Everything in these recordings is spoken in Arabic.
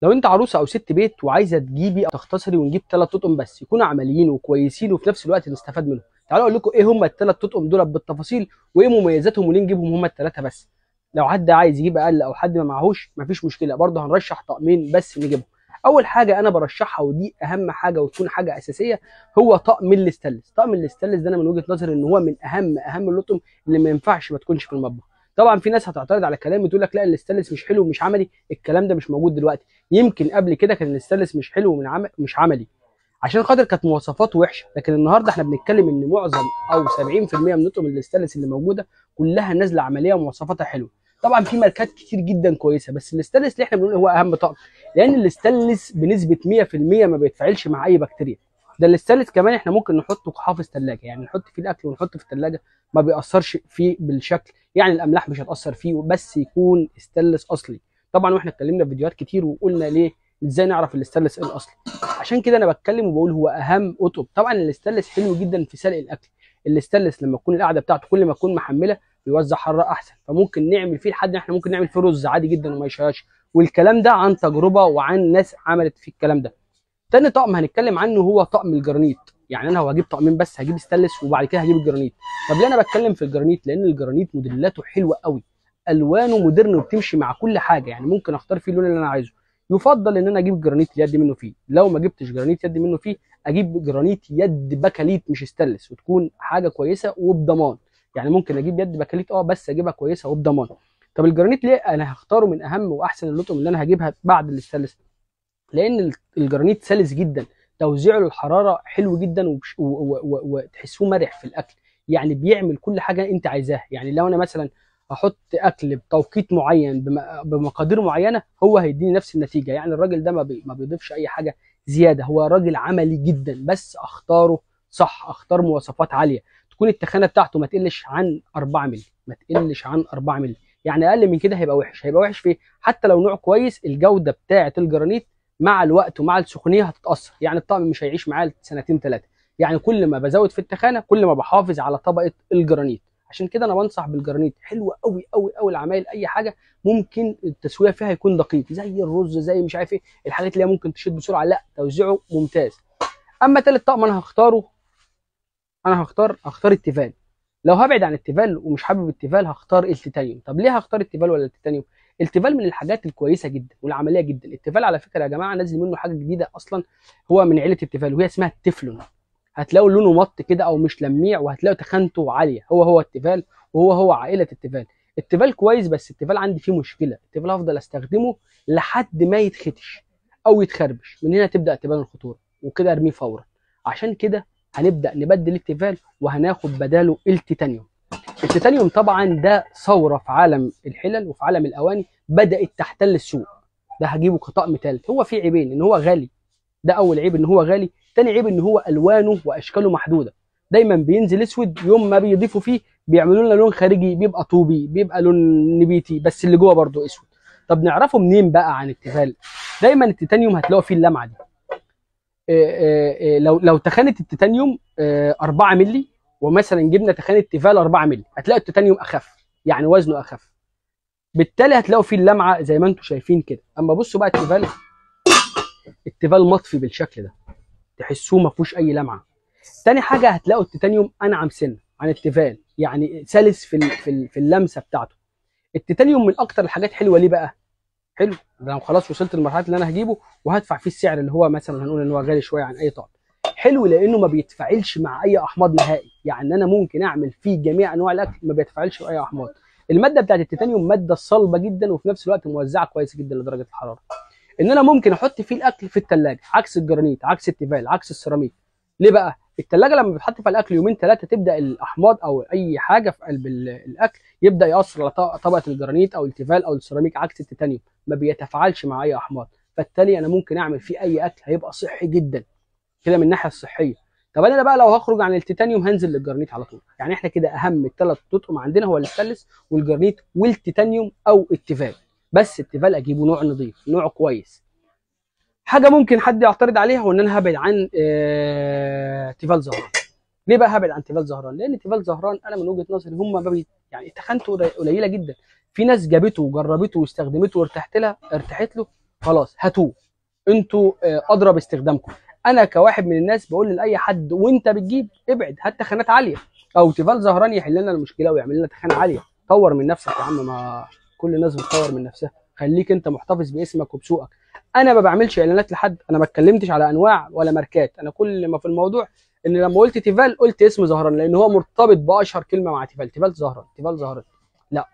لو انت عروسه او ست بيت وعايزه تجيبي او تختصري ونجيب 3 تطقم بس يكونوا عمليين وكويسين وفي نفس الوقت نستفاد منهم، تعالوا اقول لكم ايه هم ال3 تطقم دول بالتفاصيل وايه مميزاتهم وليه نجيبهم هم ال3 بس. لو حد عايز يجيب اقل او حد ما معهوش مفيش مشكله، برضه هنرشح طقمين بس نجيبهم. اول حاجه انا برشحها ودي اهم حاجه وتكون حاجه اساسيه، هو طقم الاستانلس. طقم الاستانلس ده انا من وجهه نظري ان هو من اهم اللطم اللي ما ينفعش ما تكونش في المطبخ. طبعا في ناس هتعترض على كلامي تقول لك لا الاستانلس مش حلو ومش عملي، الكلام ده مش موجود دلوقتي. يمكن قبل كده كان الاستانلس مش حلو مش عملي عشان خاطر كانت مواصفاته وحشه، لكن النهارده احنا بنتكلم ان معظم او 70% من نطقم الاستانلس اللي موجوده كلها نازله عمليه ومواصفاتها حلوه. طبعا في ماركات كتير جدا كويسه بس الاستانلس اللي احنا بنقول هو اهم طقم، لان الاستانلس بنسبه 100% ما بيتفاعلش مع اي بكتيريا. ده الاستانلس كمان احنا ممكن نحطه كحافظ ثلاجه، يعني نحط فيه الاكل ونحطه في الثلاجه ما بيأثرش فيه بالشكل، يعني الاملاح مش هتأثر فيه بس يكون استانلس اصلي. طبعا واحنا اتكلمنا في فيديوهات كتير وقلنا ليه ازاي نعرف الاستانلس الاصلي، عشان كده انا بتكلم وبقول هو اهم قطب. طبعا الاستانلس حلو جدا في سلق الاكل، الاستانلس لما تكون القعده بتاعته كل ما تكون محمله بيوزع حراره احسن، فممكن نعمل فيه لحد احنا ممكن نعمل فيه رز عادي جدا وما يشهاش، والكلام ده عن تجربه وعن ناس عملت فيه الكلام ده. تاني طقم هنتكلم عنه هو طقم الجرانيت. يعني انا لو هجيب طقمين بس هجيب ستانلس وبعد كده هجيب الجرانيت. طب ليه انا بتكلم في الجرانيت؟ لان الجرانيت موديلاته حلوه قوي، الوانه مودرن وبتمشي مع كل حاجه، يعني ممكن اختار فيه اللون اللي انا عايزه. يفضل ان انا اجيب جرانيت يد منه فيه، لو ما جبتش جرانيت يد منه فيه اجيب جرانيت يد بكاليت مش ستانلس وتكون حاجه كويسه وبضمان. يعني ممكن اجيب يد بكاليت بس اجيبها كويسه وبضمان. طب الجرانيت ليه انا هختاره من اهم واحسن اللطم اللي انا هجيبها بعد الستانلس؟ لان الجرانيت سلس جدا، توزيعه للحراره حلو جدا وتحسوه مرح في الاكل، يعني بيعمل كل حاجه انت عايزاها. يعني لو انا مثلا احط اكل بتوقيت معين بمقادير معينه هو هيديني نفس النتيجه. يعني الراجل ده ما بيضيفش اي حاجه زياده، هو راجل عملي جدا، بس اختاره صح، اختار مواصفات عاليه، تكون التخانه بتاعته ما تقلش عن 4 مللي، ما تقلش عن 4 مللي. يعني اقل من كده هيبقى وحش، هيبقى وحش في حتى لو نوع كويس الجوده بتاعه الجرانيت مع الوقت ومع السخونيه هتتاثر، يعني الطقم مش هيعيش معايا سنتين ثلاثه. يعني كل ما بزود في التخانه كل ما بحافظ على طبقه الجرانيت. عشان كده انا بنصح بالجرانيت، حلوه قوي قوي قوي العمايل. اي حاجه ممكن التسويه فيها يكون دقيق زي الرز زي مش عارف ايه الحاجات اللي هي ممكن تشد بسرعه، لا توزيعه ممتاز. اما ثالث طقم انا هختاره، انا هختار التيفال. لو هبعد عن التيفال ومش حابب التيفال هختار التيتانيوم. طب ليه هختار التيفال ولا التيتانيوم؟ التيفال من الحاجات الكويسه جدا والعمليه جدا. التيفال على فكره يا جماعه نازل منه حاجه جديده اصلا، هو من عيله التيفال وهي اسمها التeflon. هتلاقوا لونه مط كده او مش لميع وهتلاقوا تخانته عاليه، هو التيفال وهو عائله التيفال. التيفال كويس بس التيفال عندي فيه مشكله، التيفال هفضل استخدمه لحد ما يتختش او يتخربش، من هنا تبدا تبان الخطوره وكده ارميه فورا. عشان كده هنبدا نبدل التيفال وهناخد بداله التيتانيوم. التيتانيوم طبعا ده ثوره في عالم الحلل وفي عالم الاواني، بدات تحتل السوق. ده هجيبه كطقم ثالث. هو في عيبين، ان هو غالي، ده اول عيب ان هو غالي. تاني عيب ان هو الوانه واشكاله محدوده، دايما بينزل اسود، يوم ما بيضيفوا فيه بيعملوا لنا لون خارجي بيبقى طوبي بيبقى لون نبيتي بس اللي جوه برضه اسود. طب نعرفه منين بقى عن التيفال؟ دايما التيتانيوم هتلاقوا فيه اللمعه دي. لو تخانه التيتانيوم 4 مللي ومثلا جبنا تخانه تيفال 4 مللي هتلاقوا التيتانيوم اخف، يعني وزنه اخف، بالتالي هتلاقوا فيه اللمعه زي ما انتم شايفين كده. اما بصوا بقى التيفال مطفي بالشكل ده، تحسوه ما فيهوش اي لمعه. تاني حاجه هتلاقوا التيتانيوم انعم سنه عن التيفال، يعني سلس في اللمسه بتاعته. التيتانيوم من اكتر الحاجات حلوه ليه بقى؟ حلو ده لو خلاص وصلت للمرحله اللي انا هجيبه وهدفع فيه السعر اللي هو مثلا هنقول ان هو غالي شويه عن اي طقم. حلو لانه ما بيتفاعلش مع اي احماض نهائي، يعني انا ممكن اعمل فيه جميع انواع الاكل ما بيتفاعلش مع اي احماض. الماده بتاعت التيتانيوم ماده صلبه جدا وفي نفس الوقت موزعه كويس جدا لدرجه الحراره، ان انا ممكن احط فيه الاكل في الثلاجه، عكس الجرانيت عكس التيفال عكس السيراميك. ليه بقى؟ الثلاجه لما بتحط فيها الاكل يومين ثلاثه تبدا الاحماض او اي حاجه في قلب الاكل يبدا ياثر على طبقه الجرانيت او التيفال او السيراميك، عكس التيتانيوم ما بيتفاعلش مع اي احماض، فبالتالي انا ممكن اعمل فيه اي اكل هيبقى صحي جدا كده من الناحيه الصحيه. طب انا بقى لو هخرج عن التيتانيوم هنزل للجرانيت على طول. يعني احنا كده اهم الثلاث تطقم عندنا هو الستانلس والجرانيت والتيتانيوم او التيفال، بس التيفال اجيبه نوع نظيف نوع كويس. حاجه ممكن حد يعترض عليها هو ان انا هبعد عن تيفال زهران. ليه بقى هبعد عن تيفال زهران؟ لان تيفال زهران انا من وجهه نظري هم يعني تخنته قليله جدا. في ناس جابته وجربته واستخدمته وارتحت له خلاص هاتوه، انتوا ادرى باستخدامكم. انا كواحد من الناس بقول لاي حد وانت بتجيب ابعد، هات تخانات عاليه، او تيفال زهران يحل لنا المشكله ويعمل لنا تخانه عاليه. طور من نفسك يا عم، ما كل الناس بتطور من نفسها، خليك انت محتفظ باسمك وبسوقك. انا ما بعملش اعلانات لحد، انا ما اتكلمتش على انواع ولا ماركات، انا كل ما في الموضوع ان لما قلت تيفال قلت اسم زهران لان هو مرتبط باشهر كلمه مع تيفال، تيفال زهران، تيفال زهران. لا،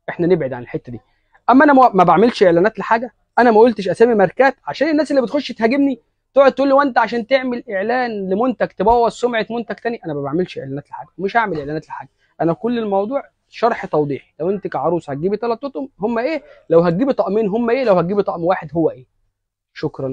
احنا نبعد عن الحته دي. اما انا ما بعملش اعلانات لحاجه، انا ما قلتش اسامي ماركات عشان الناس اللي بتخش تهاجمني تقعد تقول لي وانت عشان تعمل اعلان لمنتج تبوظ سمعه منتج تاني. انا ما بعملش اعلانات لحاجه، مش هعمل اعلانات لحاجه. انا كل الموضوع شرح توضيحي. لو انت كعروس هتجيبي 3 اطقم هم ايه، لو هتجيبي طقمين هم ايه، لو هتجيبي طقم واحد هو ايه. شكرا.